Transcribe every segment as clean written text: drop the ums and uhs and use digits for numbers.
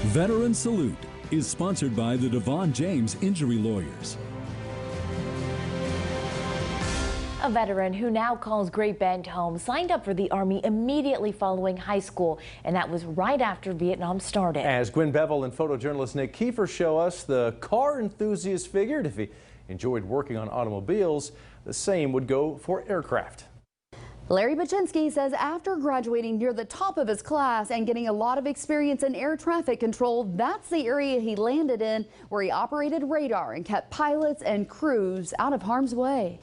Veteran Salute is sponsored by the DeVaughn James Injury Lawyers. A veteran who now calls Great Bend home signed up for the Army immediately following high school, and that was right after Vietnam started. As Gwen Bevel and photojournalist Nick Kiefer show us, the car enthusiast figured if he enjoyed working on automobiles, the same would go for aircraft. Larry Buczinski says after graduating near the top of his class and getting a lot of experience in air traffic control, that's the area he landed in, where he operated radar and kept pilots and crews out of harm's way.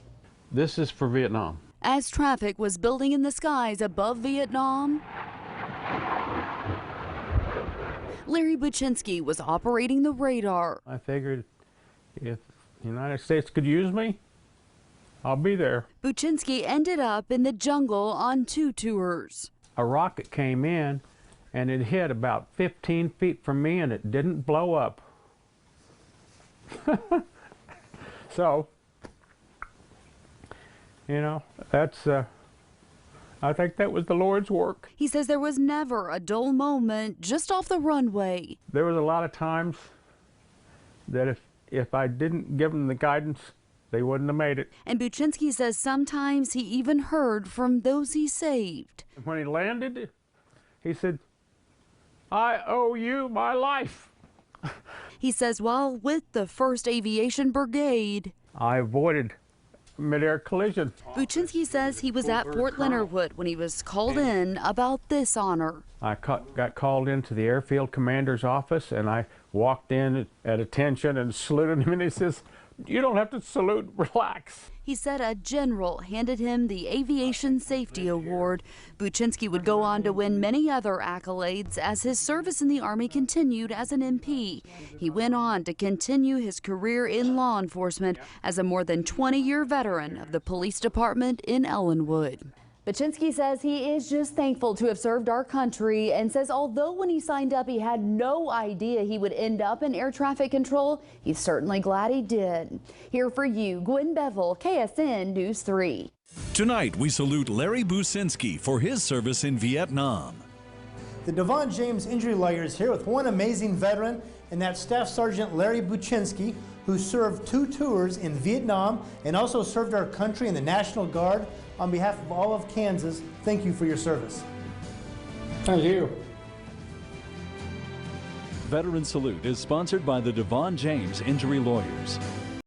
This is for Vietnam. As traffic was building in the skies above Vietnam, Larry Buczinski was operating the radar. I figured if the United States could use me, I'll be there. Buczinski ended up in the jungle on 2 tours. A rocket came in and it hit about 15 feet from me and it didn't blow up. So, you know, that's, I think that was the Lord's work. He says there was never a dull moment just off the runway. There was a lot of times that if I didn't give them the guidance, they wouldn't have made it. And Buczinski says sometimes he even heard from those he saved. When he landed, he said, "I owe you my life." He says while with the 1st Aviation Brigade, I avoided mid-air collision. Buczinski says he was at Fort Leonard Wood when he was called in about this honor. I got called into the airfield commander's office and I walked in at attention and saluted him and he says, "You don't have to salute, relax." He said a general handed him the Aviation Safety Award. Buczinski would go on to win many other accolades as his service in the Army continued as an MP. He went on to continue his career in law enforcement as a more than 20-year veteran of the police department in Ellenwood. Buczinski says he is just thankful to have served our country and says although when he signed up he had no idea he would end up in air traffic control, he's certainly glad he did. Here for you, Gwen Bevel, KSN News 3. Tonight we salute Larry Buczinski for his service in Vietnam. The DeVaughn James Injury Lawyers here with one amazing veteran, and that's Staff Sergeant Larry Buczinski, who served 2 tours in Vietnam and also served our country in the National Guard. On behalf of all of Kansas, thank you for your service. Thank you. Veteran Salute is sponsored by the DeVaughn James Injury Lawyers.